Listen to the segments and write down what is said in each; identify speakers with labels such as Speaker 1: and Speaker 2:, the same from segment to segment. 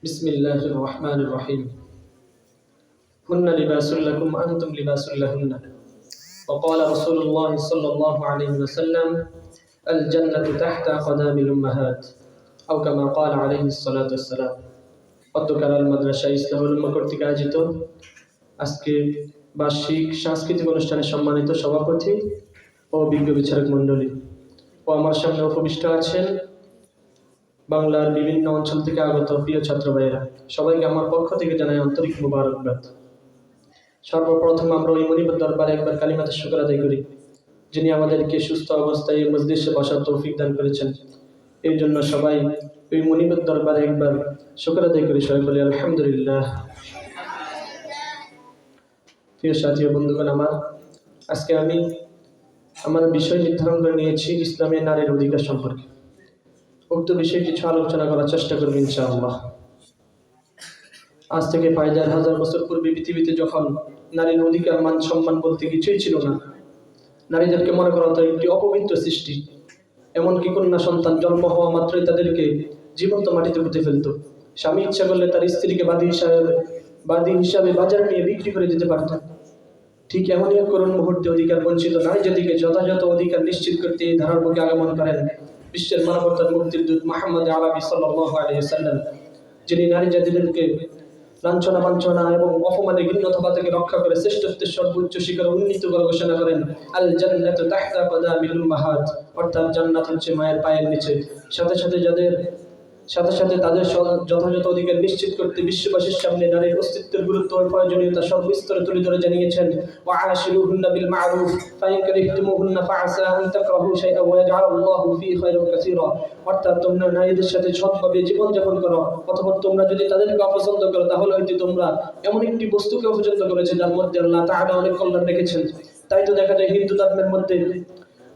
Speaker 1: بسم الله الرحمن الرحيم هن لباس لكم وأنتم لباس لهن وقال رسول الله صلى الله عليه وسلم الجنة تحت قدام الأمهات أو كما قال عليه الصلاة والسلام অধ্যকার আল মাদ্রাসা ইসলাহুল উম্মাহ কর্তৃক আয়োজিত আজকে বার্ষিক সাংস্কৃতিক অনুষ্ঠানের সম্মানিত সভাপতি ও বিজ্ঞ বিচারক মণ্ডলী ও আমার সামনে উপবিষ্ট আছেন বাংলার বিভিন্ন অঞ্চল থেকে আগত প্রিয় ছাত্র ভাইয়েরা, সবাইকে আমার পক্ষ থেকে জানাই আন্তরিক মুবারকবাদ। সর্বপ্রথম আমরা ওই মনিবের দরবারে একবার কালিমাতে শুকর আদায় করি, যিনি আমাদেরকে সুস্থ অবস্থায় এই মজলিসে বসার তৌফিক দান করেছেন। এই জন্য সবাই ওই মনিবের দরবারে একবার শুকর আদায় করি, সবাই বলি আলহামদুলিল্লাহ। প্রিয় সাথী ও বন্ধুগণ, আজকে আমি আমার বিষয় নির্ধারণ করে নিয়েছি ইসলামে নারীর অধিকার সম্পর্কে। উক্ত বিষয়ে কিছু আলোচনা করার চেষ্টা করব ইনশাআল্লাহ। আজ থেকে 5000 বছর পূর্বে পৃথিবীতে যখন নারীর অধিকার মান সম্মান বলতে কিছুই ছিল না, নারীদেরকে মনে করা হতো একটি অপবিত্র সৃষ্টি। এমনকি কন্যা সন্তান জন্ম হওয়া মাত্রই তাদেরকে জীবন্ত মাটিতে পুঁতে ফেলত। স্বামী ইচ্ছা করলে তার স্ত্রীকে বাদী হিসাবে বাজারে নিয়ে বিক্রি করে দিতে পারত। ঠিক এমনই এক করুণ মুহূর্তে অধিকার বঞ্চিত নারী জাতিকে যথাযথ অধিকার নিশ্চিত করতে এই ধারার বুকে আগমন করেন বিশ্বের মানবতার মুক্তির দূত মুহাম্মদ আরবি সাল্লাল্লাহু আলাইহি ওয়াসাল্লাম, যিনি নারী জাতিদেরকে লাঞ্ছনা বাঞ্ছনা এবং অপমানে ঘৃণ্যতা থেকে রক্ষা করে শ্রেষ্ঠত্বের সর্বোচ্চ শিখরে উন্নীত করে ঘোষণা করেন আল জান্নাতু তাহতা কদামিল উম্মাহাত, অর্থাৎ জান্নাত হচ্ছে মায়ের পায়ের নিচে। সাথে সাথে তাদের যথাযথ অধিকার নিশ্চিত করতে বিশ্ববাসীর সামনে নারীর অস্তিত্বের গুরুত্ব ও প্রয়োজনীয়তা সর্বস্তরে তুলে ধরে জানিয়েছেন ওয়া আশিরুহুন্না বিল মা'রুফ ফাইন কারিহতুমুহুন্না ফাআসা আন তাকরাহু শাইআন ওয়া ইয়াজআলুল্লাহু ফীহি খায়রান কাসীরা, অর্থাৎ তোমরা নারীদের সাথে সৎভাবে জীবনযাপন করো, অথবা তোমরা যদি তাদেরকে অপছন্দ করো তাহলে হয়তো তোমরা এমন একটি বস্তুকে অপছন্দ করেছে যার মধ্যে আল্লাহ তাআলা অনেক কল্যাণ রেখেছেন। তাই তো দেখা যায় হিন্দু ধর্মের মধ্যে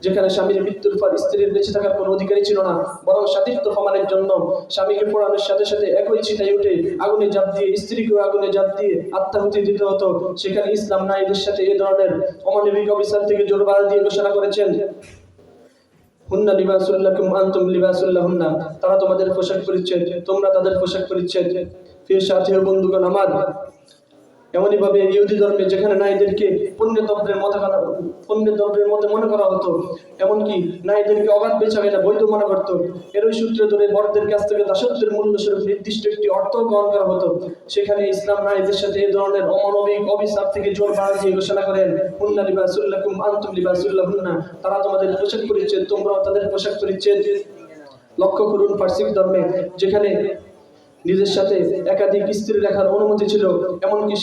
Speaker 1: যেখানে স্বামীর মৃত্যুর পর স্ত্রীর বেঁচে থাকার কোনো অধিকারই ছিল না, বরং সতীত্ব প্রমাণের জন্য স্বামীকে পোড়ানোর সাথে সাথে একই চিতায় উঠে আগুনে জাপ দিয়ে স্ত্রীকেও আগুনে জাপ দিয়ে আত্মাহুতি দিতে হতো। সেখানে ইসলাম নারীদের সাথে এই ধরনের অমানবিক অবিচার থেকে জোর বাধা দিয়ে ঘোষণা করেছেন হুন্না লিবাসুল লাকুম ওয়া আনতুম লিবাসুল লাহুন্না, তারা তোমাদের পোশাক পরিচ্ছদ, তোমরা তাদের পোশাক পরিচ্ছদ। প্রিয় সাথী ও বন্ধুগণ, এমনই ভাবে ইহুদি ধর্মে যেখানে নারীদেরকে পণ্যদ্রব্যের মধ্যে মনে করা হতো, এমনকি নারীদেরকে অবাধ বেচাকেনা বৈধ মনে করত, এরই সূত্রে ধরে বড়দের কাছ থেকে দাসত্বের মূল্য স্বরূপ নির্দিষ্ট একটি অর্থ গ্রহণ করা হতো। সেখানে ইসলাম নারীদের সাথে এই ধরনের অমানবিক অবিচার থেকে জোর বাধা দিয়ে ঘোষণা করেন হুন্না লিবাসুল লাকুম আনতুম লিবাসুল লাহুন্না, তারা তোমাদের পোশাক পরিচ্ছদ, তোমরাও তাদের পোশাক পরিচ্ছদ। লক্ষ্য করুন, পার্সিক ধর্মে যেখানে নিজের সাথে একাধিক স্ত্রী রাখার অনুমতি ছিল, এমনকি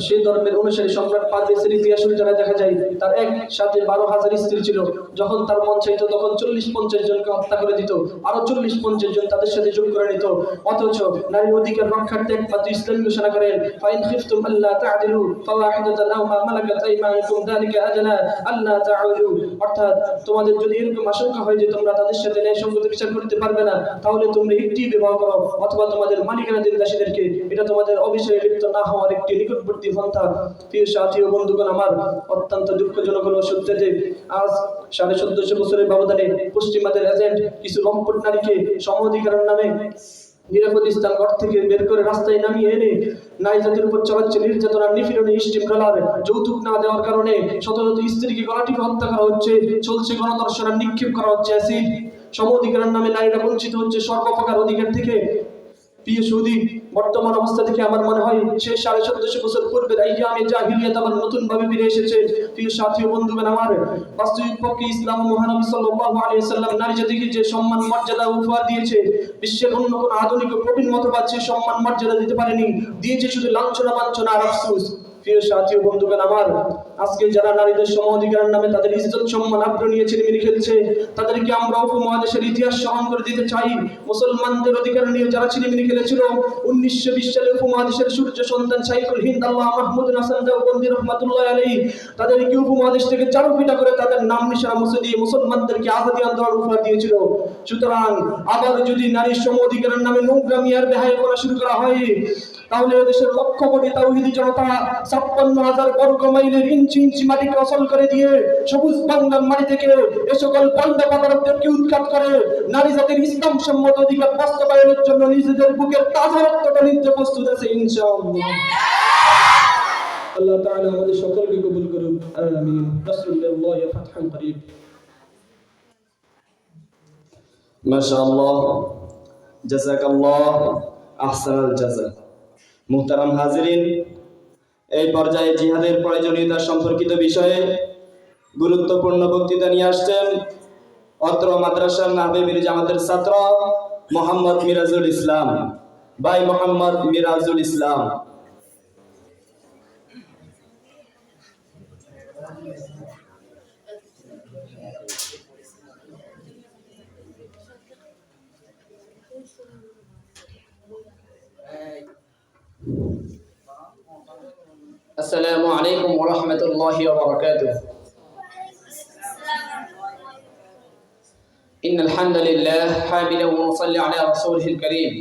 Speaker 1: সেই ধর্মের অনুসারী সম্রাট পারভেজের ইতিহাস উল্টানে দেখা যায় তার একসাথে 12,000 স্ত্রী ছিল। যখন তার মন চাইত তখন 40-50 জনকে হত্যা করে দিত, আরো 40-50 জন তাদের সাথে যোগ করে নিত। অথচ নারীর অধিকার রক্ষার্থে একমাত্র ইসলাম ঘোষণা করেন ফাইন খিফতুম আল্লা তা'দিলু ফাওয়াহিদাতান আও মা মালাকাত আইমানুকুম যালিকা আদনা আল্লা তা'উলু, অর্থাৎ তোমাদের যদি এরকম আশঙ্কা হয় যে তোমরা তাদের সাথে ন্যায়সঙ্গত বিচার করতে পারবে না, তাহলে তোমরা একটি বিবাহ করো, অথবা তোমাদের মালিকানাধীন দাসীদেরকে। এটা তোমাদের অবিষয়ে লিপ্ত না হওয়ার একটি নিকটবর্তী পন্থা। প্রিয় সাথী ও বন্ধুগণ, অত্যন্ত দুঃখজনক হলো সত্যি যে আজ 1450 বছরের ব্যবধানে পশ্চিমাদের এজেন্ট কিছু লম্পট নারীকে সম অধিকারের নামে নিরাপদ স্থান ঘর থেকে বের করে রাস্তায় নামিয়ে এনে নারী জাতির উপর চালাচ্ছে নির্যাতন, নিপীড়ন, স্টিমরোলার। যৌতুক না দেওয়ার কারণে শত শত স্ত্রীকে গলা টিপে হত্যা করা হচ্ছে, চলছে গণধর্ষণ, নিক্ষেপ করা হচ্ছে অ্যাসিড। সম অধিকারের নামে নারীরা বঞ্চিত হচ্ছে সর্বপ্রকার অধিকার থেকে। প্রিয় সুদী, বর্তমান অবস্থা থেকে আমার মনে হয় সে 1450 বছর পূর্বের আইয়ামে জাহিলিয়াত আবার নতুন ভাবে ফিরে এসেছে। প্রিয় সাথী ও বন্ধুগণ, বাস্তবিক পক্ষে ইসলাম ও মহানবী সাল্লাল্লাহু আলাইহি ওয়াসাল্লাম নারী জাতিকে যে সম্মান মর্যাদা উপহার দিয়েছে, বিশ্বের অন্য কোন আধুনিক ও প্রবীণ মতবাদ সে সম্মান মর্যাদা দিতে পারেনি, দিয়েছে শুধু লাঞ্ছনা বাঞ্ছনা আর আফসোস। প্রিয় সাথী ও বন্ধুগণ, আজকে যারা নারীদের সম অধিকারের নামে তাদের ইজ্জত সম্মান আব্রু নিয়ে ছিনিমিনি খেলছে, তাদেরকে আমরা উপমহাদেশের ইতিহাস স্মরণ করে দিতে চাই। মুসলমানদের অধিকার নিয়ে যারা ছিনিমিনি খেলেছিল, 1920 সালে উপমহাদেশের সূর্য সন্তান শাইখুল হিন্দ আল্লাহ মাহমুদ হাসান দেওবন্দি রাহমাতুল্লাহ আলাইহি তাদেরকে উপমহাদেশ থেকে চারুপিটা করে তাদের নাম নিশানা মুছে দিয়ে মুসলমানদেরকে আজাদী আন্দোলন উপহার দিয়েছিল। সুতরাং আবার যদি নারীর সম অধিকারের নামে নোংরামি আর বেহায়াপনা শুরু করা হয়, তাহলে দেশের লক্ষ কোটি তাওহীদি জনতা 56,000 বর্গ মাইলের ইঞ্চি ইঞ্চি মাটিকে অচল করে দিয়ে সবুজ বাংলার মাটি থেকে এ সকল পান্ডা পাতারকদেরকে উৎখাত করে নারী জাতির ইসলাম সম্মত অধিকার বাস্তবায়নের জন্য নিজেদের বুকের তাজা রক্তটা নিতে প্রস্তুত আছে ইনশাআল্লাহ। আল্লাহ তাআলা আমাদের সকলকে কবুল করুন, আমিন। রাসূলুল্লাহ ফাতহুন করিব।
Speaker 2: মাশাআল্লাহ, জাযাকাল্লাহ আহসানাল জাযা। মুহতারাম হাজিরিন, এই পর্যায়ে জিহাদের প্রয়োজনীয়তা সম্পর্কিত বিষয়ে গুরুত্বপূর্ণ বক্তৃতা নিয়ে আসছেন অত্র মাদ্রাসার নাহবে জামাতের ছাত্র মোহাম্মদ মিরাজুল ইসলাম। ভাই মোহাম্মদ মিরাজুল ইসলাম।
Speaker 3: السلام عليكم ورحمة الله وبركاته. إن الحمد لله حامدا ونصلي على رسوله الكريم.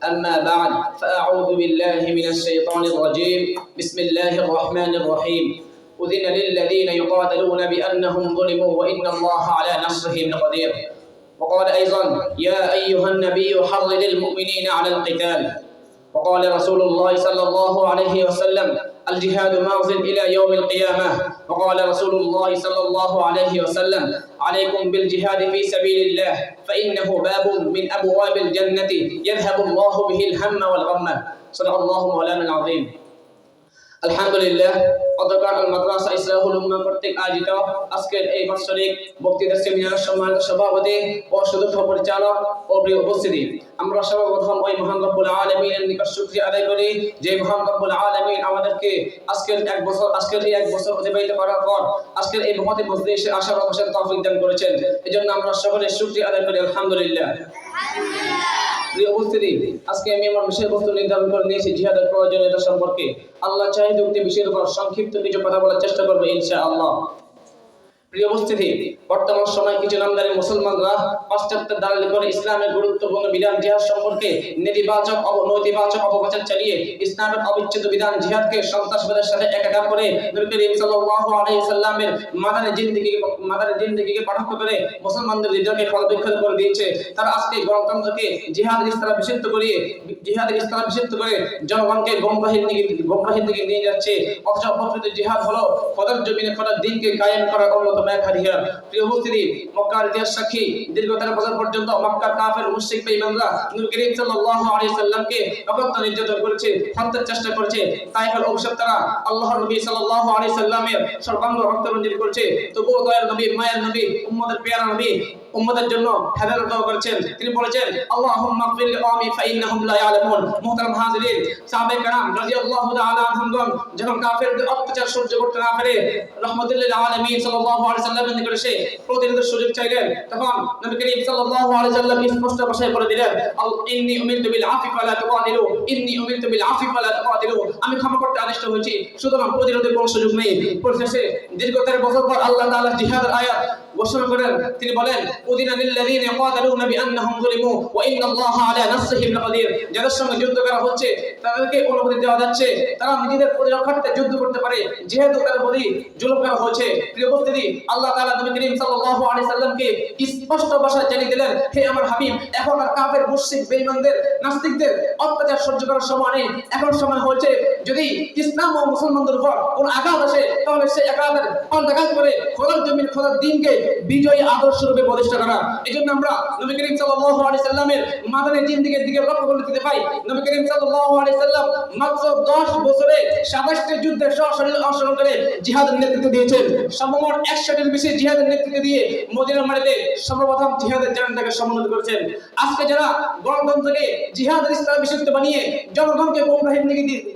Speaker 3: أما بعد فأعوذ بالله من الشيطان الرجيم. بسم الله الرحمن الرحيم. أذن للذين يقاتلون بأنهم ظلموا وإن الله على نصرهم لقدير. وقال أيضا يا أيها النبي حرض المؤمنين على القتال. وقال رسول الله صلى الله عليه وسلم الجهاد ماضٍ إلى يوم القيامة. وقال رسول الله صلى الله عليه وسلم عليكم بالجهاد في سبيل الله فإنه باب من أبواب الجنة يذهب الله به الهم والغم. صدق الله مولانا العظيم. আলহামদুলিল্লাহ, অধ্যকার আল মাদ্রাসা ইসলাহুল উম্মাহ কর্তৃক আয়োজিত আজকের এই বাৎসরিক বক্তৃতা সেমিনারের সম্মানিত সভাপতি ও সুদক্ষ পরিচালক ও প্রিয় উপস্থিতি, আমরা সর্বপ্রথম ওই মহান রব্বুল আলামিনের নিকট শুকরিয়া আদায় করি যে মহান রব্বুল আলামিন আমাদেরকে আজকের এই এক বছর অতিবাহিত করার পর আজকের এই মহতি মজলিসে আসার অবসর তৌফিক দান করেছেন। এজন্য আমরা সকলে শুকরিয়া আদায় করি আলহামদুলিল্লাহ। প্রিয় উপস্থিতি, আজকে আমি আমার বিষয়বস্তু নির্ধারণ করে নিয়েছি জিহাদের প্রয়োজনীয়তা সম্পর্কে। আল্লাহ চাহিদা উক্তি বিষয়ের উপর সংক্ষিপ্ত কিছু কথা বলার চেষ্টা করবো ইনশাআল্লাহ। প্রিয় উপস্থিতি, বর্তমান সময় কিছু নামধারী মুসলমানরা পাশ্চাত্যের দালালি করে ইসলামের গুরুত্বপূর্ণ বিধান জিহাদ সম্পর্কে নেতিবাচক অপপ্রচার চালিয়ে ইসলামের অবিচ্ছেদ্য বিধান জিহাদকে সন্ত্রাসবাদের সাথে একাকার করে নবী করিম সাল্লাল্লাহু আলাইহি সাল্লামের মাদানী জিন্দেগিকে কটাক্ষ করে মুসলমানদের হৃদয়কে ফলবিক্ষেপ করে দিয়েছে। তারা আজকে গণতন্ত্রকে জিহাদের ইসলাম বিশুদ্ধ করে জনগণকে গোমরাহির দিকে নিয়ে যাচ্ছে। অথচ প্রকৃত জিহাদ হলো খোদার জমিনে খোদার দ্বীনকে কায়েম করার অন্যতম এক হাতিয়ার। প্রিয় উপস্থিতি, মক্কার ইতিহাস সাক্ষী দীর্ঘ 13 বছর পর্যন্ত মক্কার কাফের মুশরিক বেঈমানরা নবী করিম সাল্লাল্লাহু আলাইহি সাল্লামকে অকথ্য নির্যাতন করেছে, হত্যার চেষ্টা করেছে। তাইফের অভিশপ্তরা আল্লাহর নবী সাল্লাল্লাহু আলাইহি সাল্লামের সর্বাঙ্গ রক্তরঞ্জিত করেছে। তবুও দয়ার নবী, মায়ের নবী, উম্মতের পেয়ারা নবী উম্মতের জন্য হেদায়েত দোয়া করেছেন। তিনি বলেছেন আল্লাহুম্মা গফির লিকওমি ফাইন্নাহুম লা ইয়ালামুন। মুহতারাম হাজিরিন, সাহাবায়ে কেরাম রাদিয়াল্লাহু তাআলা আনহুম যখন কাফেরদের অত্যাচার সহ্য করতে না পেরে রাহমাতুল লিল আলামিন সাল্লাল্লাহু আলাইহি সাল্লামের নিকট এসে প্রতিরোধের সুযোগ চাইলেন, তখন নবী করিম সাল্লাল্লাহু আলাইহি সাল্লাম স্পষ্ট ভাষায় বলে দিলেন ইন্নী উমিরতু বিল আফি ফালা তুকাতিলু, ইন্নী উমিরতু বিল আফি ফালা তুকাতিলু। আমি ক্ষমা করতে আদিষ্ট হয়েছি, সুতরাং প্রতিরোধের কোনো সুযোগ নেই। পরিশেষে দীর্ঘ 13 বছর পর আল্লাহ তাআলা জিহাদের আয়াত ঘোষণা করেন। তিনি বলেন উযিনা লিল্লাযীনা ইয়াকাতালুনা বিআন্নাহুম যুলিমু ওয়া ইন্নাল্লাহা আলা নাসরিহিম লাকাদির। যাদের সঙ্গে যুদ্ধ করা হচ্ছে তাদেরকে অনুমতি দেওয়া যাচ্ছে তারা নিজেদের প্রতিরক্ষার্থে যুদ্ধ করতে পারে, যেহেতু তার প্রতি জুলুম করা হয়েছে। প্রিয় উপস্থিতি, আল্লাহ তাআলা নবী করিম সাল্লাল্লাহু আলাইহি সাল্লামকে স্পষ্ট ভাষায় জানিয়ে দিলেন, হে আমার হাবিব, এখন আর কাফের মুশরিক বেঈমানদের নাস্তিকদের অত্যাচার সহ্য করার সময় নেই। এখন সময় হয়েছে যদি ইসলাম ও মুসলমানদের উপর কোন আঘাত আসে তাহলে সেই আঘাতের পাল্টাঘাত করে খোদার জমিন খোদার দ্বীনকে বিজয়ী আদর্শ রূপে প্রতিষ্ঠা করা। এজন্য আমরা নবী করিম সাল্লাল্লাহু আলাইহি সাল্লামের মাদানী জিন্দেগির দিকে লক্ষ্য করে দিতে পাই। নবী করিম সাল্লাল্লাহু আলাইহি সাল্লাম মাত্র 10 বছরে 27টি যুদ্ধে সশরীরে অংশগ্রহণ করে জিহাদের নেতৃত্ব দিয়েছেন। সর্বমোট 100টির বেশি জিহাদের নেতৃত্ব দিয়ে মদিনার মাটিতে সর্বপ্রথম জিহাদের জান্নাতকে সমুন্নত করেছেন। আজকে যারা গণতন্ত্রকে জিহাদের ইসলাম বিশুদ্ধ বানিয়ে জনগণকে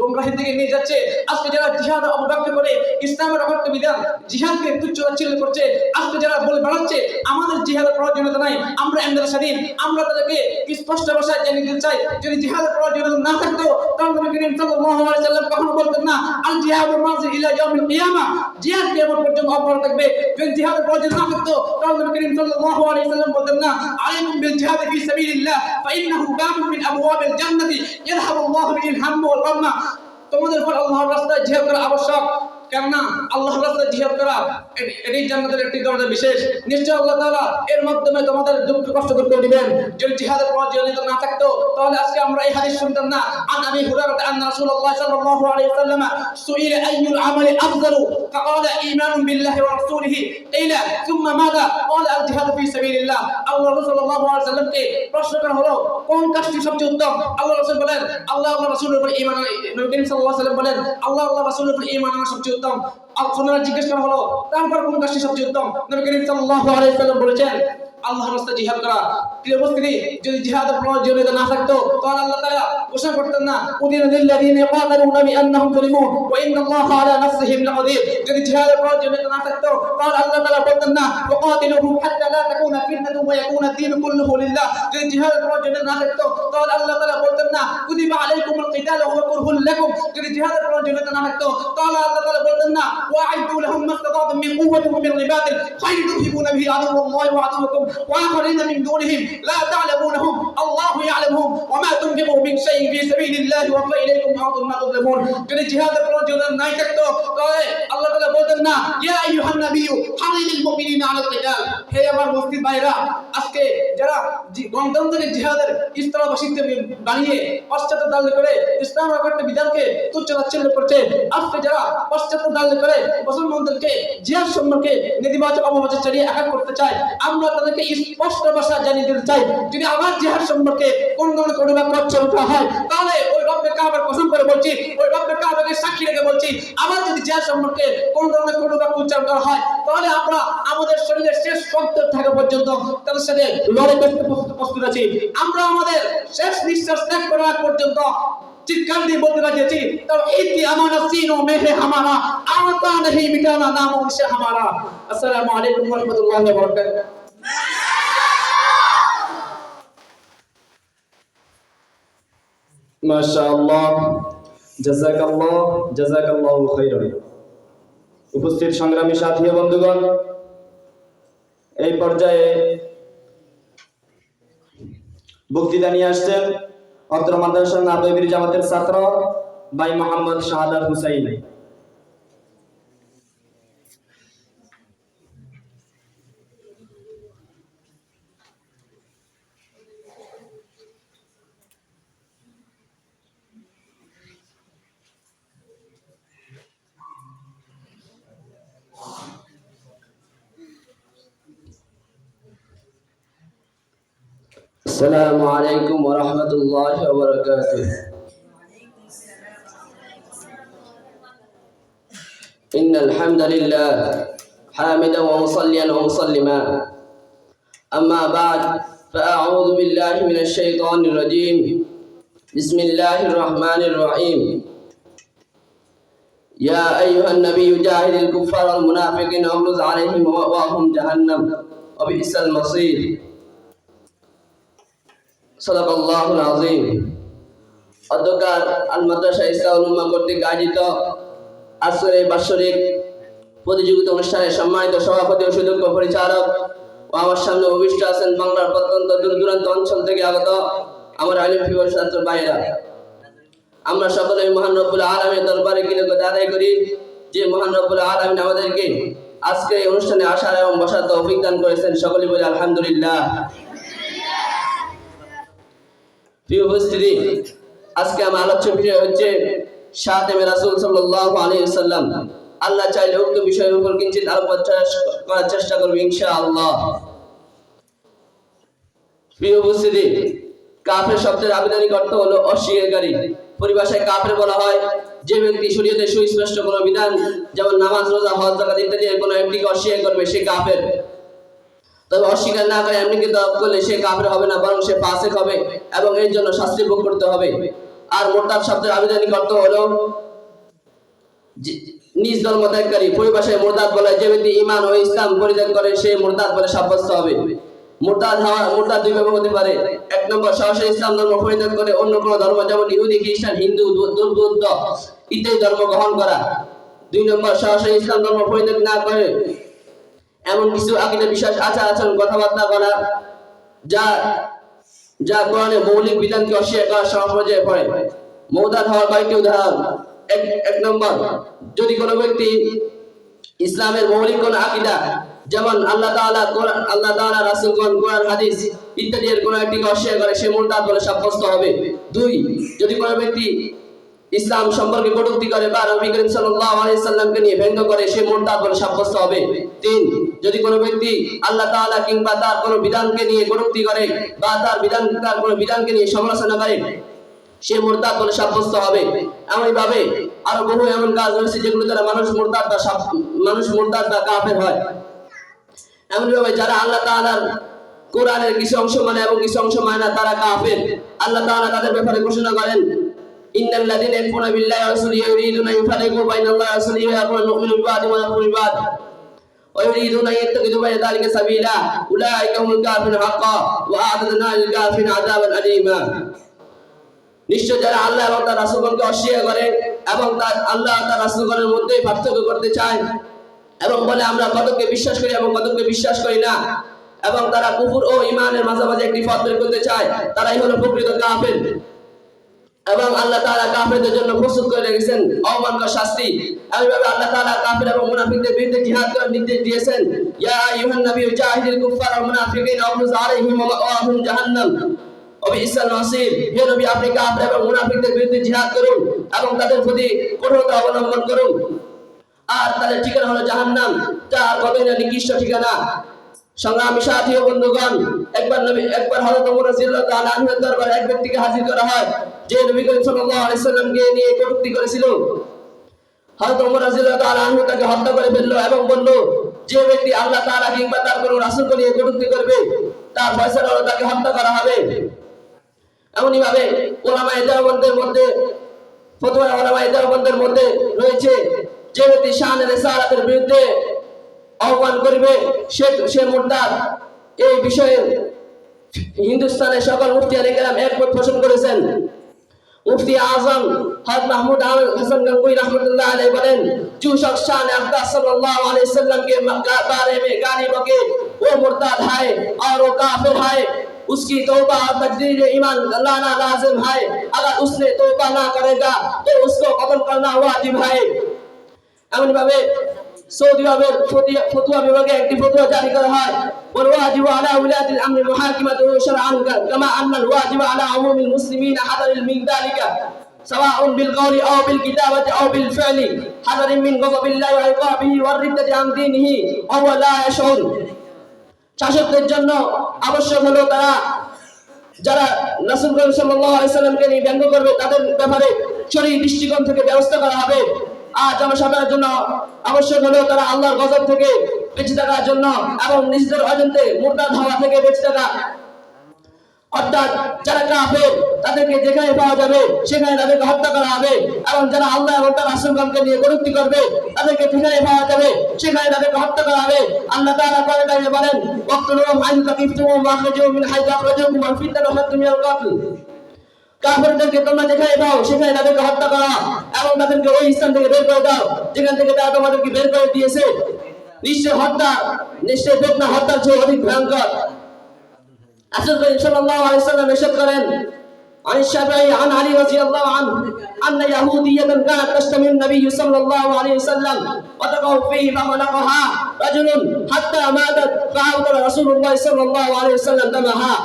Speaker 3: গোমরাহির দিকে নিয়ে যাচ্ছে, আজকে যারা জিহাদ অবজ্ঞা করে ইসলামের অকথ্য বিধান জিহাদকে তুচ্ছ-তাচ্ছিল্য করছে, আজকে যারা বলে বেড়াচ্ছে আমাদের জিহাদের প্রয়োজনীয়তা নাই, আমরা এমদাদের স্বাধীন, আমরা তাদেরকে স্পষ্ট ভাষায় জানিয়ে দিতে চাই যদি জিহাদের প্রয়োজনীয়তা না থাকতো তাহলে নবী করিম সাল্লাল্লাহু আলাইহি সাল্লাম কখনো বলতেন না আল জিহাদু মাযি ইলা ইয়াউমিল কিয়ামাহ, জিহাদ কিয়ামত পর্যন্ত অব্যাহত থাকবে। যদি জিহাদের প্রয়োজন না থাকতো তাহলে নবী করিম সাল্লাল্লাহু আলাইহি সাল্লাম বলতেন না আলাইকুম বিল জিহাদি ফি সাবিলিল্লাহ ফাইন্নাহু বাবুন মিন আবওয়াবিল জান্নাতি ইয়াযহাবু আল্লাহু বিল হাম্মি ওয়াল গাম্মা। তোমাদের উপর আল্লাহর রাস্তায় জিহাদ করা আবশ্যক। কেননা আল্লাহর রাস্তায় জিহাদ করা এটি জান্নাতের একটি দরজা বিশেষ। নিশ্চয় আল্লাহ তাআলা এর মাধ্যমে তোমাদের দুঃখ কষ্ট দূর করে দিবেন। যদি জিহাদের প্রয়োজনীয়তা না থাকতো তাহলে আজকে আমরা এই হাদিস শুনতাম না। আন আবি হুরায়রা আন্না রাসূলুল্লাহ সাল্লাল্লাহু আলাইহি ওয়াসাল্লাম সুইলা আইয়ুল আমালি আফদালু ফাকালা ঈমানুন বিল্লাহি ওয়া রাসূলিহি কিলা সুম্মা মাযা ক্বালা আল জিহাদু ফি সাবিলিল্লাহ। আল্লাহ রাসূল সাল্লাল্লাহু আলাইহি ওয়াসাল্লামকে প্রশ্ন করা হলো কোন কাজটি সবচেয়ে উত্তম? আল্লাহ রাসূল বলেন আল্লাহ রাসূলের উপর ঈমান। নবী করিম সাল্লাল্লাহু আলাইহি ওয়াসাল্লাম বলেন আল্লাহ রাসূলের উপর ঈমান আনা সবচেয়ে উত্তম। আপনারা জিজ্ঞেস করা হলো তারপর কোন কাজটি সবচেয়ে উত্তম? নবী করিম সাল্লাল্লাহু আলাইহি ওয়াসাল্লাম বলেছেন আল্লাহর রাস্তায় জিহাদ করা। প্রিয় উপস্থিতি, যদি জিহাদের প্রয়োজনীয়তা না থাকতো তাহলে আল্লাহ তাআলা ঘোষণা করতেন না উযিনা লিল্লাযীনা ইয়াকাতুলুনা বিআন্নাহুম যুলিমু ওয়া ইন্নাল্লাহা আলা নাসরিহিম লাকাদির। যদি জিহাদের প্রয়োজনীয়তা না থাকতো তাহলে আল্লাহ তাআলা বলতেন না ওয়াকাতিলুহুম হাত্তা লা তাকুনা ফিতনাতুন ওয়া ইয়াকুনা দ্বীনু কুল্লুহু লিল্লাহ। যদি জিহাদের প্রয়োজনীয়তা না থাকতো তাহলে আল্লাহ তাআলা বলতেন না কুতিবা আলাইকুমুল কিতালু ওয়া কুরহুল লাকুম। যদি জিহাদের প্রয়োজনীয়তা না থাকতো তাহলে আল্লাহ তাআলা বলতেন না ওয়া'আইদু লাহুম মাসতাতা'তুম মিন কুওয়াতিন ওয়া মিন রিবাতিল খায়ল তুহিবুনা বিহি আদুওয়াল্লাহি ওয়া আদুওয়াকুম وآخرين من دونهم لا تعلمونهم الله يعلمهم وما تنفقوا من شيء في سبيل الله وفى إليكم ما تظلمون। যদি জিহাদের প্রয়োজন নাই থাকতো তাহলে আল্লাহ তাআলা বলতেন না ইয়া আইয়ুহান নাবিয়্যু হারিলিল মুমিনিনা আলাল কিতাল। হে আমার মুসলিম ভাইরা, আজকে যারা গণতন্ত্রের জিহাদের ইসলামবাসীকে বানিয়ে পশ্চাৎ দাল করে ইসলাম রাখতে বিধানকে তুচ্ছ তাচ্ছিল্য করছে, আজকে যারা পশ্চাৎ দাল করে মুসলমানদেরকে জিহাদ সম্পর্কে নেতিবাচক অপপ্রচার চালিয়ে আঘাত করতে চায়, আমরা তাদেরকে স্পষ্ট ভাষা জানিয়ে দিতে চাই যদি আমার জিহাদ সম্পর্কে কোন ধরনের কোনো বাক্য উচ্চারণ করা হয় তাহলে ওই রব্বে কাবার কসম করে বলছি, ওই রব্বে কাবাকে সাক্ষী রেখে বলছি, আবার যদি জিহাদ সম্পর্কে কোন ধরনের কোনো বাক্য উচ্চারণ করা হয় তাহলে আমরা আমাদের শরীরের শেষ রক্ত থাকা পর্যন্ত তাদের সাথে লড়াই করতে প্রস্তুত আছি। আমরা আমাদের শেষ নিঃশ্বাস ত্যাগ করার পর্যন্ত চিৎকার দিয়ে বলতে রাজি তাওহীদ কি আমানা সিনো মেহে হামারা আতা नहीं मिटाना नाम उनसे हमारा। अस्सलामु अलैकुम व रहमतुल्लाहि व बरकातहू।
Speaker 2: মাশাআল্লাহ, জাযাকাল্লাহু খাইরান। উপস্থিত সংগ্রামী সাথী ও বন্ধুগণ, এই পর্যায়ে বক্তৃতা নিয়ে আসছেন অত্র মাদ্রাসা নাদবীর জামাতের ছাত্র ভাই মোহাম্মদ শাহাদাত হুসাইন।
Speaker 4: السلام عليكم ورحمة الله وبركاته. إن الحمد لله حامدا ومصليا ومسلما، أما بعد فأعوذ بالله من الشيطان الرجيم. بسم الله الرحمن الرحيم. يا أيها النبي جاهد الكفار والمنافقين واغلظ عليهم ومأواهم جهنم وبئس المصير. সাদাকাল্লাহুল আযীম। অধ্যকার আল মাদ্রাসা ইসলাহুল উম্মাহ কর্তৃক আয়োজিত আজকের এই বাৎসরিক প্রতিযোগিতা অনুষ্ঠানের সম্মানিত সভাপতি ও সুযোগ্য পরিচালক ও আমার সামনে উপবিষ্ট আছেন বাংলার প্রত্যন্ত দূর দূরান্ত অঞ্চল থেকে আগত আমার আলিম প্রিয় ছাত্র ভাইরা, আমরা সকলে মহান রব্বুল আলামিনের দরবারে কৃতজ্ঞতা আদায় করি যে মহান রব্বুল আলামিন আমাদেরকে আজকে এই অনুষ্ঠানে আসার এবং বসার তৌফিক দান করেছেন। সকলে বলি আলহামদুলিল্লাহ। প্রিয় উপস্থিতি, আজকে আমার আলোচ্য বিষয় হচ্ছে শাতেমে রাসূল সাল্লাল্লাহু আলাইহি ওয়াসাল্লাম। আল্লাহ চাইলে উক্ত বিষয়ের উপর কিঞ্চিত আলোকপাত করার চেষ্টা করব ইনশাআল্লাহ। প্রিয় উপস্থিতি, কাফের শব্দের আবিধানিক অর্থ হলো অস্বীকারী। পরিভাষায় কাফের বলা হয় যে ব্যক্তি শরীয়তের সুস্পষ্ট কোনো বিধান যেমন নামাজ, রোজা, হজ, যাকাত ইত্যাদি কোনো একটিকে অস্বীকার করবে সে কাফের। তবে অস্বীকার না করে এমনি কিন্তু করলে সে কাফের হবে না, বরং সে ফাসিক হবে এবং এর জন্য শাস্তি ভোগ করতে হবে। আর মুরতাদ শব্দের আবিধানিক অর্থ হলো নিজ ধর্ম ত্যাগকারী। পরিভাষায় মুরতাদ বলে যে ব্যক্তি ঈমান ও ইসলাম পরিত্যাগ করে সে মুরতাদ বলে সাব্যস্ত হবে। মুরতাদ দুই ভাবে হতে পারে। এক নম্বর, সরাসরি ইসলাম ধর্ম পরিত্যাগ করে অন্য কোনো ধর্ম যেমন ইহুদি, খ্রিস্টান, হিন্দু, বৌদ্ধ ইত্যাদি ধর্ম গ্রহণ করা। দুই নম্বর, সরাসরি ইসলাম ধর্ম পরিত্যাগ না করে এমন কিছু আকীদা, বিশ্বাস, আচার আচরণ, কথাবার্তা করা যা কোরআনের মৌলিক বিধানকে অস্বীকার করার সমপর্যায়ে পড়ে। মুরতাদ হওয়ার কয়েকটি উদাহরণ: এক নম্বর, যদি কোনো ব্যক্তি ইসলামের মৌলিক কোন আকীদা যেমন আল্লাহ তাআলা রাসূলগণ কোরআন হাদিস ইত্যাদি এর কোনো একটিকে অস্বীকার করে সে মুরতাদ বলে সাব্যস্ত হবে। 2, যদি কোনো ব্যক্তি ইসলাম সম্পর্কে কটূক্তি করে বা নবী করিম সাল্লাল্লাহু আলাইহি সাল্লামকে নিয়ে ব্যঙ্গ করে সে মুরতাদ বলে সাব্যস্ত হবে। 3, যদি কোনো ব্যক্তি আল্লাহ তাআলা কিংবা তার কোনো বিধানকে নিয়ে কটূক্তি করে বা তার কোনো বিধানকে নিয়ে সমালোচনা করে সে মুরতাদ বলে সাব্যস্ত হবে। এমনইভাবে আরো বহু এমন কাজ রয়েছে যেগুলো দ্বারা মানুষ মুরতাদ বা কাফের হয়। এমনইভাবে যারা আল্লাহ তাআলার কোরআনের কিছু অংশ মানে এবং কিছু অংশ মানে না তারা কাফের। আল্লাহ তাআলা তাদের ব্যাপারে ঘোষণা করেন, ইন্নাল্লাযীনা ইয়াকফুরুনা বিল্লাহি ওয়া রাসূলিহি ইউরিদুনা আন ইউফাররিকু বাইনাল্লাহি ওয়া রাসূলিহি ওয়া ইয়াকুলুনা নু'মিনু বিবা'দিন ওয়া নাকফুরু বিবা'দ ওয়া ইউরিদুনা আন ইয়াত্তাখিযু বাইনা যালিকা সাবিলা উলাইকা হুমুল কাফিরুন হাক্কান ওয়া আ'তাদনা লিল কাফিরিনা আযাবান আলীমা। নিশ্চয় যারা আল্লাহ এবং তার রাসূলগণকে অস্বীকার করে এবং আল্লাহ তার রাসূলগণের মধ্যে পার্থক্য করতে চায় এবং বলে আমরা কতকে বিশ্বাস করি এবং কতকে বিশ্বাস করি না এবং তারা কুফর ও ঈমানের মাঝামাঝি একটি পথ বের করতে চায়, তারাই হলো প্রকৃত কাফের। এবং আল্লাহ তাআলা কাফেরদের জন্য প্রস্তুত করে রেখেছেন অমাননীয় শাস্তি। এইভাবে আল্লাহ তাআলা কাফের এবং মুনাফিকদের বিরুদ্ধে জিহাদ করার নির্দেশ দিয়েছেন, ইয়া আইয়ুহান নাবিয়্যু জাহিদিল কুফার ওয়াল মুনাফিকিনা ওয়াগলিজ আলাইহিম ওয়া মাওয়াহুম জাহান্নাম ওয়া বি'সাল মাসির। হে নবী, আপনি কাফের এবং মুনাফিকদের বিরুদ্ধে জিহাদ করুন এবং তাদের প্রতি কঠোরতা অবলম্বন করুন, আর তাদের ঠিকানা হলো জাহান্নাম, যার কতই না নিকৃষ্ট ঠিকানা। সংগ্রামী সাথী ও বন্ধুগণ, একবার হযরত ওমর রাদিয়াল্লাহু তাআলা আনহুর দরবারে এক ব্যক্তিকে হাজির করা হয় যে নবী করিম সাল্লাল্লাহু আলাইহি সাল্লামকে নিয়ে কটূক্তি করেছিল। হযরত ওমর রাদিয়াল্লাহু তাআলা আনহু তাকে হত্যা করে ফেলল এবং বলল, যে ব্যক্তি আল্লাহ তাআলা কিংবা তার কোনো রাসূলকে নিয়ে কটূক্তি করবে তার ফয়সালা হলো তাকে হত্যা করা হবে। এমনইভাবে উলামায়ে দেওবন্দের মধ্যে রয়েছে যে ব্যক্তি শান রিসালাতের বিরুদ্ধে আহ্বান করবে সে মুরতাদ। এই বিষয়ে হিন্দুস্তানের সকল মুফতিয়ানে কেরাম একমত পোষণ করেছেন। মুফতি আজম হযরত মাহমুদ হাসান গঙ্গুই रहमतुल्लाह अलैहि বলেন, जो शख्स शान अक़दा सल्लल्लाहु अलैहि वसल्लम के बारे में गाली बके वो मुर्ताद है और वो काफिर है। उसकी तौबा और तजदीद ईमान लाना लाजिम है। अगर उसने तौबा ना करेगा तो उसको कत्ल करना वाजिब है। এমনভাবে সৌদি আরবের ফতোয়া বিভাগে একটি ফতোয়া জারি করা হয়, ওয়াল ওয়াজিবু আলা উলাতিল আমরি মুহাকিমাতুহু শারআন কামা আন্নাল ওয়াজিবু আলা উমুমিল মুসলিমিনা হাদারিল মিন যালিকা সাওয়াউন বিল কওলি আও বিল কিতাবাতি আও বিল ফি'লি হাদারিন মিন গযাবিল্লাহি ওয়া ইকাবিহি ওয়ার রিদ্দাতি আন দীনিহি ওয়া হুয়া লা ইয়াশউর। শাসকদের জন্য আবশ্যক হলো যারা রাসূল সাল্লাল্লাহু আলাইহি সাল্লামকে নিয়ে ব্যঙ্গ করবে তাদের ব্যাপারে শরীয়ী দৃষ্টিকোণ থেকে ব্যবস্থা করা হবে। আর জনসাধারণের জন্য আবশ্যক হলো তারা আল্লাহর গজব থেকে বেঁচে থাকার জন্য এবং নিজেদের অজান্তে মুরতাদ হওয়া থেকে বেঁচে থাকা। অর্থাৎ যারা কাফের তাদেরকে যেখানে পাওয়া যাবে সেখানে তাদেরকে হত্যা করা হবে এবং যারা আল্লাহ এবং তার রাসূলগণকে নিয়ে কটূক্তি করবে তাদেরকে যেখানে পাওয়া যাবে সেখানে তাদেরকে হত্যা করা হবে। আল্লাহ তাআলা কোরআনে বলেন, ওয়াক্তুলুহুম আইযা তাকিফতুমুহুম ওয়া আখরিজুহুম মিন হাইথু আখরাজাকুম ওয়াল ফিতনাতু আশাদ্দু মিনাল কাতল। কাফেরদেরকে তোমরা যেখানে পাও সেখানে তাদেরকে হত্যা করা এবং তাদেরকে ওই স্থান থেকে বের করে দাও যেখান থেকে তারা তোমাদেরকে বের করে দিয়েছে। নিশ্চয় ফিতনা হত্যার চেয়ে অধিক ভয়ঙ্কর। রাসূল সাল্লাল্লাহু আলাইহি ওয়াসাল্লাম ইরশাদ করেন, عن الشافعي عن علي رضي الله عنه أن يهودية كانت تشتمل النبي صلى الله عليه وسلم وتقع فيه فخلقها رجل حتى ماتت فأوتر رسول الله صلى الله عليه وسلم دمها।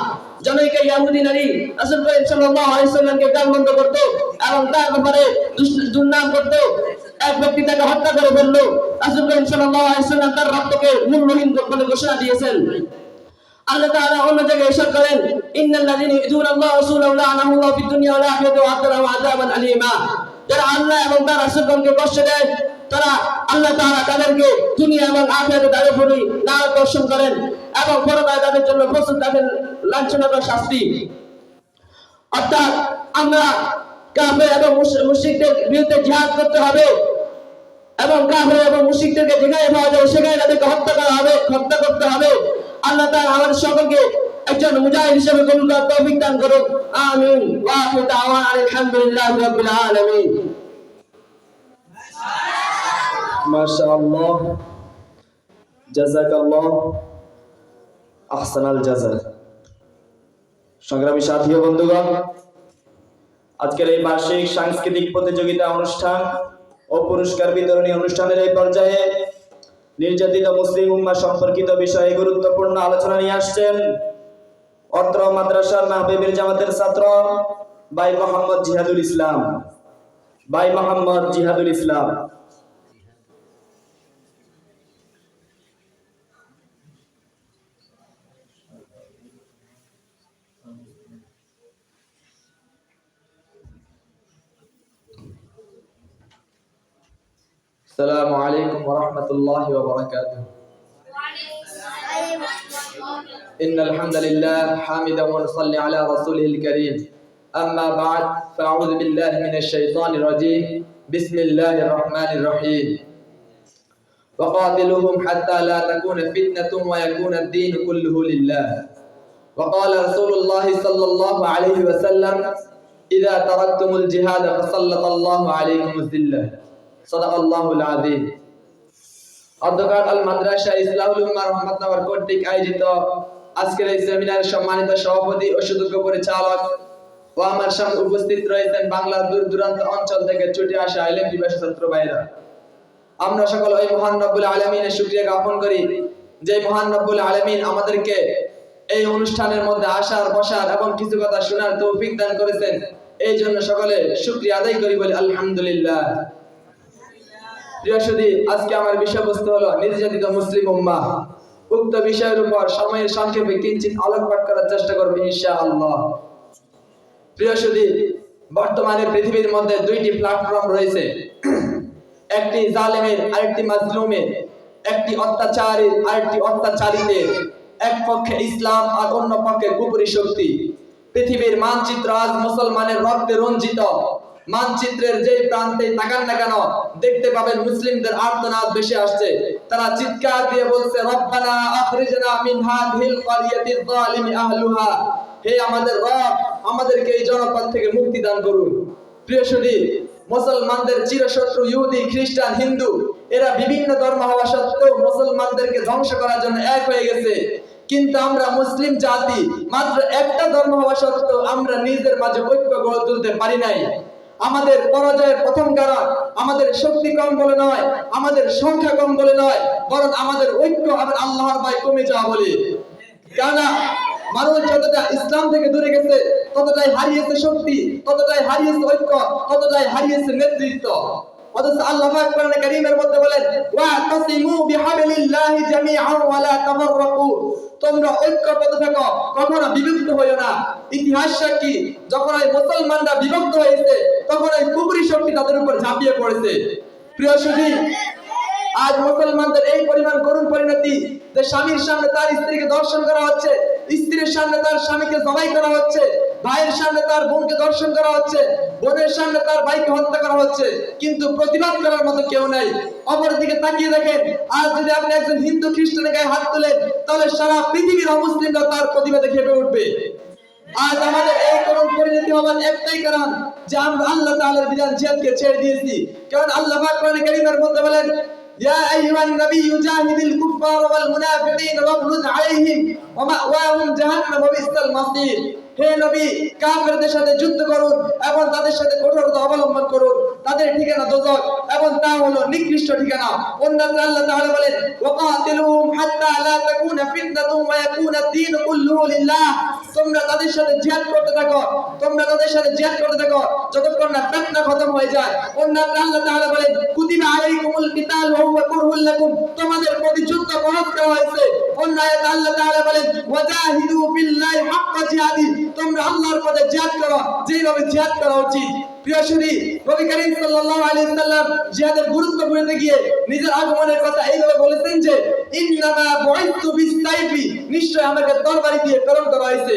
Speaker 4: জনৈক ইহুদি নারী রাসূল সাল্লাল্লাহু আলাইহি ওয়াসাল্লামকে গালমন্দ করত এবং তার ব্যাপারে দুর্নাম করত। এক ব্যক্তি তাকে হত্যা করে ফেলল। রাসূল সাল্লাল্লাহু আলাইহি ওয়াসাল্লাম তার রক্তকে মূল্যহীন বলে ঘোষণা দিয়েছেন। আল্লাহ তাআলা অন্য জায়গায় ইরশাদ করেন, ইন্নাল্লাযীনা ইউযুনা আল্লাহা ওয়া রাসূলাহু লা'নাহুল্লাহু ফিদ দুনিয়া ওয়াল আখিরাতি ওয়া আ'আদ্দা লাহুম আযাবান আলীমা। যারা আল্লাহ এবং তার রাসূলগণকে কষ্ট দেয় তারা আল্লাহ তাআলা তাদেরকে দুনিয়া এবং আখিরাতে তাদের প্রতি লানত বর্ষণ করেন এবং পরকালে তাদের জন্য প্রস্তুত তাদের লাঞ্ছনাকর শাস্তি। অর্থাৎ আমরা কাফের এবং মুশরিকদের বিরুদ্ধে জিহাদ করতে হবে এবং কাফের এবং মুশরিকদেরকে যেখানে পাওয়া যাবে সেখানে তাদেরকে হত্যা করতে হবে। আল্লাহ তাআলা আমাদের সকলকে একজন মুজাহিদ হিসেবে কবুল করার তৌফিক দান করুন। আমিন। ওয়া আখিরু দাওয়ানা আলহামদুলিল্লাহি রাব্বিল আলামিন।
Speaker 2: মাশাআল্লাহ, জাযাকাল্লাহ আহসানাল জাযা। সংগ্রামী সাথী ও বন্ধুগণ, আজকের এই বার্ষিক সাংস্কৃতিক প্রতিযোগিতা অনুষ্ঠান ও পুরস্কার বিতরণী অনুষ্ঠানের এই পর্যায়ে নির্যাতিত মুসলিম উম্মাহ সম্পর্কিত বিষয়ে গুরুত্বপূর্ণ আলোচনা নিয়ে আসছেন অত্র মাদ্রাসার মাহবুবীর জামাতের ছাত্র ভাই মোহাম্মদ জিহাদুল ইসলাম। ভাই মোহাম্মদ জিহাদুল ইসলাম।
Speaker 3: السلام عليكم ورحمة الله وبركاته. إن الحمد لله حامدا ونصلي على رسوله الكريم. أما بعد فأعوذ بالله من الشيطان الرجيم. بسم الله الرحمن الرحيم. وقاتلوهم حتى لا تكون فتنة ويكون الدين كله لله. وقال رسول الله صلى الله عليه وسلم: إذا تركتم الجهاد فسلط الله عليكم الذلة. صدق الله العظيم. অধ্যকার আল মাদ্রাসা ইসলাহুল উম্মাহ রহমাতনগর কর্তৃক আয়োজিত আজকের এই সেমিনারের সম্মানিত সভাপতি ও সুযোগ্য পরিচালক ও আমার সামনে উপস্থিত রয়েছেন বাংলার দূর দূরান্ত অঞ্চল থেকে ছুটে আসা আলেম পিপাসু ছাত্র ভাইরা, আমরা সকল ওই মহান রব্বুল আলামিনের শুকরিয়া জ্ঞাপন করি যে মহান রব্বুল আলামিন আমাদেরকে এই অনুষ্ঠানের মধ্যে আসার বসার এবং কিছু কথা শোনার তৌফিক দান করেছেন। এই জন্য সকলে শুকরিয়া আদায় করি, বলি আলহামদুলিল্লাহ। প্রিয় সুধী, আজকে আমার বিষয়বস্তু হলো নির্যাতিত মুসলিম উম্মাহ। উক্ত বিষয়ের উপর সময়ের সংক্ষেপে কিঞ্চিত আলোকপাত করার চেষ্টা করব ইনশাআল্লাহ। প্রিয় সুধী, বর্তমানে পৃথিবীর মধ্যে দুইটি প্ল্যাটফর্ম রয়েছে, একটি জালেমের আরেকটি মাজলুমের, একটি অত্যাচারীর আরেকটি অত্যাচারীদের। এক পক্ষে ইসলাম আর অন্য পক্ষে কুফরি শক্তি। পৃথিবীর মানচিত্র আজ মুসলমানের রক্তে রঞ্জিত। মানচিত্রের যে প্রান্তে তাকান না কেন দেখতে পাবেন মুসলিমদের আর্তনাদ ভেসে আসছে। তারা চিৎকার দিয়ে বলছে, রব্বানা আখরিজনা মিন হাযিহিল ক্বরিয়াতিয যালিমি আহলুহা। হে আমাদের রব, আমাদেরকে এই জনপদ থেকে মুক্তি দান করুন। প্রিয় সুধী, মুসলমানদের চিরশত্রু ইহুদি, খ্রিস্টান, হিন্দু এরা বিভিন্ন ধর্ম হওয়া সত্ত্বেও মুসলমানদেরকে ধ্বংস করার জন্য এক হয়ে গেছে। কিন্তু আমরা মুসলিম জাতি মাত্র একটা ধর্ম হওয়া সত্ত্বেও আমরা নিজেদের মাঝে ঐক্য গড়ে তুলতে পারি নাই। আমাদের পরাজয়ের প্রথম কারণ আমাদের শক্তি কম বলে নয়, আমাদের সংখ্যা কম বলে নয়, বরং আমাদের ঐক্য এবং আল্লাহর ভয় কমে যাওয়া বলে। কেননা মানুষ যতটা ইসলাম থেকে দূরে গেছে ততটাই হারিয়েছে শক্তি, ততটাই হারিয়েছে ঐক্য, ততটাই হারিয়েছে নেতৃত্ব। অথচ আল্লাহ পাক কোরআনে কারীমের মধ্যে বলেন, ওয়াতাসিমু বিহাবলিল্লাহি জামিআন ওয়া লা তাফাররাকু। তোমরা ঐক্যবদ্ধ থাকো, কখনো বিভক্ত হইও না। ইতিহাস সাক্ষী, যখন এই মুসলমানরা বিভক্ত হয়েছে তখন এই কুফরি শক্তি তাদের উপর ঝাঁপিয়ে পড়েছে। প্রিয় সুধী, আজ মুসলমানদের এই পরিমাণ করুণ পরিণতি যে স্বামীর সামনে তার স্ত্রীকে ধর্ষণ করা হচ্ছে, স্ত্রীর সামনে তার স্বামীকে জবাই করা হচ্ছে, ভাইয়ের সামনে তার বোনকে ধর্ষণ করা হচ্ছে, বোনের সামনে তার ভাইকে হত্যা করা হচ্ছে, কিন্তু প্রতিবাদ করার মতো কেউ নাই। অপরদিকে তাকিয়ে দেখেন, আজ যদি আপনি একজন হিন্দু খ্রিস্টানের গায়ে হাত তোলেন তাহলে সারা পৃথিবীর অমুসলিমরা তার প্রতিবাদে খেপে উঠবে। আজ আমাদের এই করুণ পরিণতি হওয়ার একটাই কারণ যে আমরা আল্লাহ তাআলার বিধান জিহাদকে ছেড়ে দিয়েছি। কারণ আল্লাহ পাক কোরআনে কারীমের মধ্যে বলেন, ইয়া আইয়ুহান নাবিয়্যু জাহিদিল কুফফারা ওয়াল মুনাফিকিন ওয়াগলুজ আলাইহিম ওয়া মাওয়াহুম জাহান্নাম ওয়া বিসাল মাসীর। হে নবী, কাফেরদের সাথে যুদ্ধ করুন এবং তাদের সাথে কঠোরতা অবলম্বন করুন, তাদের ঠিকানা দোজখ এবং তা হলো নিকৃষ্ট ঠিকানা। অন্যত্র আল্লাহ তাআলা বলেন, ওয়াকাতিলুহুম হাত্তা লা তাকুনা ফিতনাতুন ওয়া ইয়াকুনা ad-দীন কুল্লুহু লিল্লাহ। তোমরা তাদের সাথে জিহাদ করতে থাকো, তোমরা তাদের সাথে জিহাদ করতে থাকো যতক্ষণ না ফিতনা খতম হয়ে যায়। অন্যত্র আল্লাহ তাআলা বলেন, কুতিবা আলাইকুমুল কিতাল ওয়া হুয়া কুরহুল লাকুম। তোমাদের প্রতি যুদ্ধ ফরজ করা হয়েছে। অন্য আয়াতে আল্লাহ তাআলা বলেন, ওয়াজাহিদু বিল্লাহি হাক্কা জিহাদি। তোমরা আল্লাহর পথে জিহাদ করো যেভাবে জিহাদ করা উচিত। প্রিয় সুধী, নবী করিম সাল্লাল্লাহু আলাইহি ওয়াসাল্লাম জিহাদের গুরুত্ব বুঝতে গিয়ে নিজের আগমনের কথা এইভাবে বলেছেন যে, ইন্নামা বুইতু বিস-সাইফি। নিশ্চয় আমাকে তরবারি দিয়ে প্রেরণ করা হয়েছে।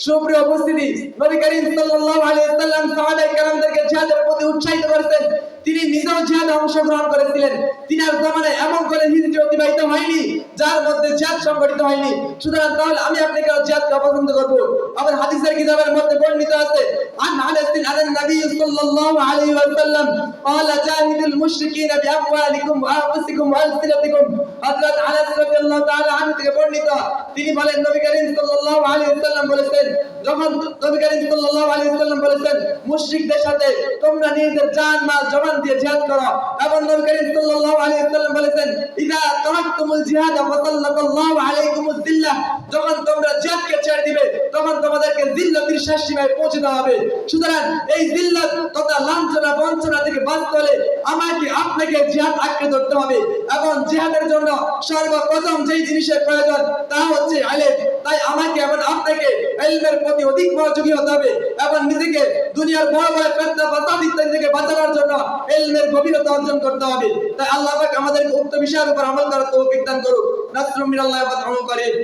Speaker 3: সুপ্রিয় উপস্থিতি, নবী করিম সাল্লাল্লাহু আলাইহি ওয়াসাল্লাম সাহাবায়ে কেরামদেরকে জিহাদের প্রতি উৎসাহিত করেছেন। তিনি নিজেও জিহাদে অংশগ্রহণ করেছিলেন। তিনার জামানায় এমন করে হিজরি অতিবাহিত হয়নি যার মধ্যে জিহাদ সংগঠিত হয়নি। সুতরাং তাহলে আমি আপনাকে জিহাদকে অপছন্দ করব। আমার হাদিসের কিতাবের মধ্যে বর্ণিত আছে, আন আনাস বিন নবী সাল্লাল্লাহু আলাইহি ওয়াসাল্লাম ক্বালা জাহিদুল মুশরিকিনা বিআমওয়ালিকুম ওয়া আনফুসিকুম ওয়া আলসিনাতিকুম। হযরত আনাস রাদিয়াল্লাহু তাআলা আনহু থেকে বর্ণিত, তিনি বলেন নবী করিম সাল্লাল্লাহু আলাইহি ওয়াসাল্লাম বলেছেন,
Speaker 4: যখন নবী করিম সাল্লাল্লাহু আলাইহি ওয়াসাল্লাম বলেছেন মুশরিকদের সাথে তোমরা নিজেদের জান মাল জবান দিয়ে জিহাদ করো, এবং নবী করিম সাল্লাল্লাহু আলাইহি ওয়াসাল্লাম বলেছেন ইযা তারাকতুমুল জিহাদ ফাসাল্লাল্লাহু আলাইকুমুজ জিল্লাহ, যখন তোমরা জিহাদকে ছেড়ে দিবে তখন তোমাদেরকে জিল্লাতের শেষ সীমায় পৌঁছে দেওয়া হবে। সুতরাং এই জিল্লাত তথা লাঞ্ছনা বঞ্চনা থেকে বাঁচতে হলে আমাকে আপনাকে জিহাদ আঁকড়ে ধরতে হবে, এবং জিহাদের জন্য সর্বপ্রথম যেই জিনিসের প্রয়োজন তা হচ্ছে ইলম। তাই আমাকে এবং আপনাকে ইলমের প্রতি অধিক মনোযোগী হতে হবে এবং নিজেকে দুনিয়ার বড় বড় ফিতনা ফাসাদ ইত্যাদি থেকে বাঁচানোর জন্য ইলমের গভীরতা অর্জন করতে হবে। তাই আল্লাহ পাক আমাদেরকে উক্ত বিষয়ের উপর আমল করার তৌফিক দান করুক। নাসরুম মিনাল্লাহি ওয়া ফাতহুন করিম।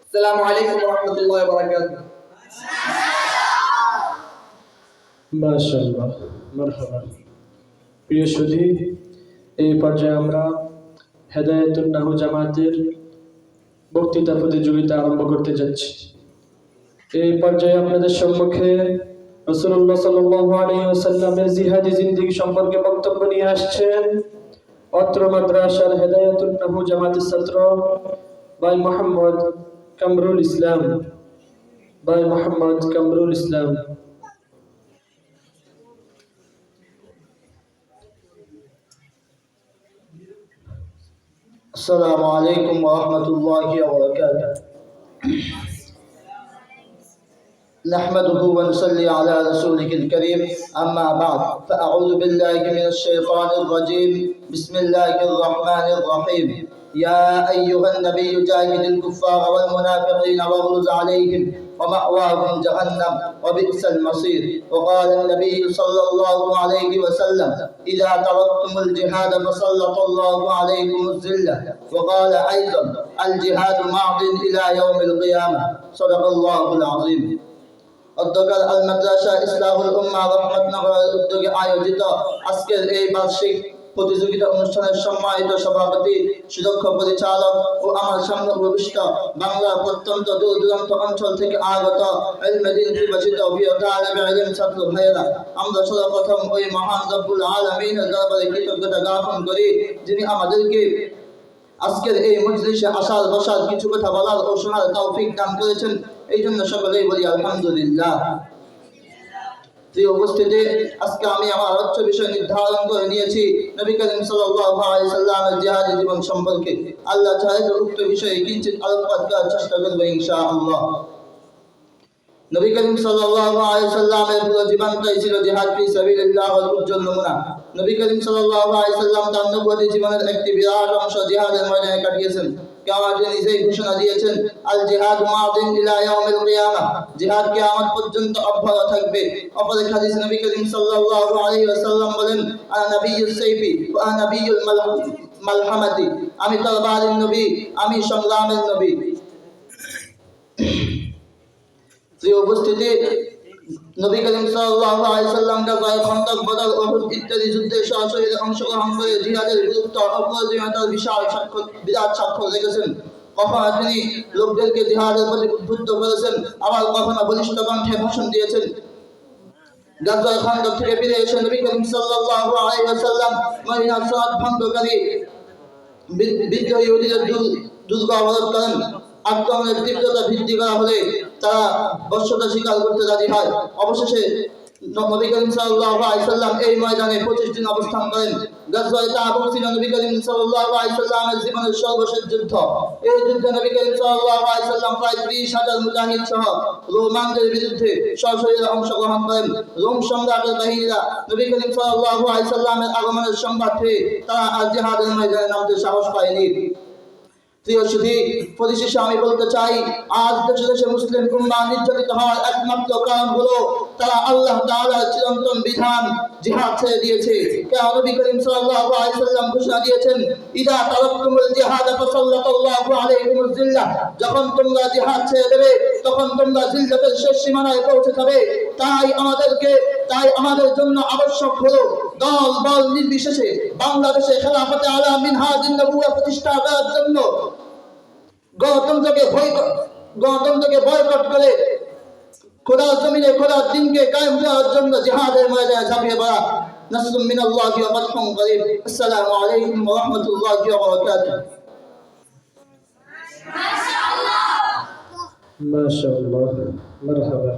Speaker 4: আসসালামু আলাইকুম ওয়া রাহমাতুল্লাহি ওয়া বারাকাতুহু।
Speaker 1: মাশাআল্লাহ, মারহাবা। প্রিয় সুধী, এই পর্যায়ে আমরা হেদায়েতুন নাহু জামাতের বক্তৃতা প্রতিযোগিতা আরম্ভ করতে যাচ্ছি। এই পর্যায়ে আপনাদের সম্মুখে রাসূলুল্লাহ সাল্লাল্লাহু আলাইহি ওয়াসাল্লামের জিহাদি জিন্দেগি সম্পর্কে বক্তব্য নিয়ে আসছেন অত্র মাদ্রাসার হেদায়েতুন নাহু জামাতের ছাত্র ভাই মোহাম্মদ কামরুল ইসলাম। ভাই মোহাম্মদ কামরুল ইসলাম।
Speaker 2: السلام عليكم ورحمة الله وبركاته. نحمده ونصلي على رسوله الكريم، أما بعد فأعوذ بالله من الشيطان الرجيم. بسم الله الرحمن الرحيم. يا أيها النبي جاهد الكفار والمنافقين واغلظ عليهم ومأواهم جهنم وبئس المصير. وقال النبي صلى الله عليه وسلم إذا تركتم الجهاد فسلط الله عليكم الذلة. وقال أيضا الجهاد ماض إلى يوم القيامة. صدق الله العظيم. অধ্যকার আল মাদ্রাসা ইসলাহুল উম্মাহ রহমতনগরের উদ্যোগে আয়োজিত আজকের এই বার্ষিক প্রতিযোগিতা অনুষ্ঠানের সম্মানিত সভাপতি, সুদক্ষ পরিচালক ও আমার সামনে উপবিষ্ট বাংলার প্রত্যন্ত দূর দূরান্ত অঞ্চল থেকে আগত ইলমে দ্বীন বিভাজিত প্রিয় তালেবে ইলম ছাত্র ভাইয়েরা, আমরা সর্বপ্রথম ওই মহান রব্বুল আলামিনের দরবারে কৃতজ্ঞতা জ্ঞাপন করি যিনি আমাদেরকে আজকের এই মজলিসে আসার বসার কিছু কথা বলার ও শোনার তৌফিক দান করেছেন। এই জন্য সকলেই বলি আলহামদুলিল্লাহ। প্রিয় উপস্থিতি, আজকে আমি আমার আলোচ্য বিষয় নির্ধারণ করে নিয়েছি নবী করিম সাল্লাল্লাহু আলাইহি ওয়াসাল্লামের জিহাদি জীবন সম্পর্কে। আল্লাহ চাইলে উক্ত বিষয়ে কিঞ্চিত আলোকপাত করার চেষ্টা করব ইনশাআল্লাহ। নবী করিম সাল্লাল্লাহু আলাইহি ওয়াসাল্লামের পুরো জীবনটাই ছিল জিহাদ ফি সাবিলিল্লাহর উজ্জ্বল নমুনা। নবী করিম সাল্লাল্লাহু আলাইহি ওয়াসাল্লাম তার নবুয়তি জীবনের একটি বিরাট অংশ জিহাদের ময়দানে কাটিয়েছেন। কিয়ামত দিন নিজেই ঘোষণা দিয়েছেন আল জিহাদ মাদিন ইলা ইয়াউমিল কিয়ামাহ, জিহাদ কিয়ামত পর্যন্ত অব্যাহত থাকবে। অপর এক হাদিসে নবী করিম সাল্লাল্লাহু আলাইহি ওয়াসাল্লাম বলেন আনা নাবিয়্যুস সাইফি ওয়া আনা নাবিয়্যুল মালহামাতি, আমি তরবারির নবী, আমি সংগ্রামের নবী। প্রিয় উপস্থিতি, নবী করিম সাল্লাল্লাহু আলাইহি ওয়াসাল্লাম গাজওয়ায়ে খন্দক, বদর, উহুদ ইত্যাদি যুদ্ধে সরাসরি অংশগ্রহণ করে জিহাদের গুরুত্ব অপরিসীমতার বিরাট সাক্ষ্য রেখেছেন। কখনো তিনি লোকদেরকে জিহাদের প্রতি উদ্বুদ্ধ করেছেন, আবার কখনো বলিষ্ঠ কণ্ঠে ভাষণ দিয়েছেন। গাজওয়ায়ে খন্দক থেকে ফিরে এসে নবী করিম সাল্লাল্লাহু আলাইহি ওয়াসাল্লাম মদিনার সনদ ভঙ্গকারী বিদ্রোহী ইহুদীদের দুর্গ অবরোধ করেন। আক্রমণের তীব্রতা বৃদ্ধি করা হলে তারা বশ্যতা স্বীকার করতে রাজি হয়। অবশেষে নবী করিম সাল্লাল্লাহু আলাইহি ওয়াসাল্লাম এই ময়দানে 25 দিন অবস্থান করেন। গাজওয়ায়ে তাবুক ছিল নবী করিম সাল্লাল্লাহু আলাইহি ওয়াসাল্লামের জীবনের সর্বশেষ যুদ্ধ। এই যুদ্ধে নবী করিম সাল্লাল্লাহু আলাইহি ওয়াসাল্লাম প্রায় 30,000 মুজাহিদ সহ রোমানদের বিরুদ্ধে সরাসরি অংশগ্রহণ করেন। রোম সম্রাটের বাহিনীরা নবী করিম সাল্লাল্লাহু আলাইহি ওয়াসাল্লামের আগমনের সংবাদ পেয়ে তারা আর জিহাদের ময়দানে নামতে সাহস পায়নি। প্রিয় সুধী, পরিশেষে আমি বলতে চাই আজ দেশে দেশে মুসলিম উম্মাহ নির্যাতিত হওয়ার একমাত্র কারণ হলো তারা আল্লাহ তাআলার চিরন্তন বিধান জিহাদ ছেড়ে দিয়েছে। কারণ নবী করিম সাল্লাল্লাহু আলাইহি ওয়াসাল্লাম ঘোষণা দিয়েছেন ইদা তারাকতুমুল জিহাদ ফাসাল্লাতাল্লাহু আলাইকুমুজ জিল্লাহ, যখন তোমরা জিহাদ ছেড়ে দেবে তখন তোমরা জিল্লাতের শেষ সীমানায় পৌঁছে যাবে। তাই আমাদের জন্য আবশ্যক হলো দল বল নির্বিশেষে বাংলাদেশে খেলাফতে আলা মিনহাজুন নবুওয়াহ প্রতিষ্ঠা করার জন্য গণতন্ত্রকে বয়কট করে খোদার জমিনে খোদার দ্বীনকে কায়েম করার জন্য জিহাদের ময়দানে ঝাঁপিয়ে পড়া। নাসরুম মিনাল্লাহি ওয়া ফাতহুন করিব। আসসালামু আলাইকুম ওয়া রাহমাতুল্লাহি ওয়া বারাকাতুহু।
Speaker 1: মাশাআল্লাহ। মারহাবা।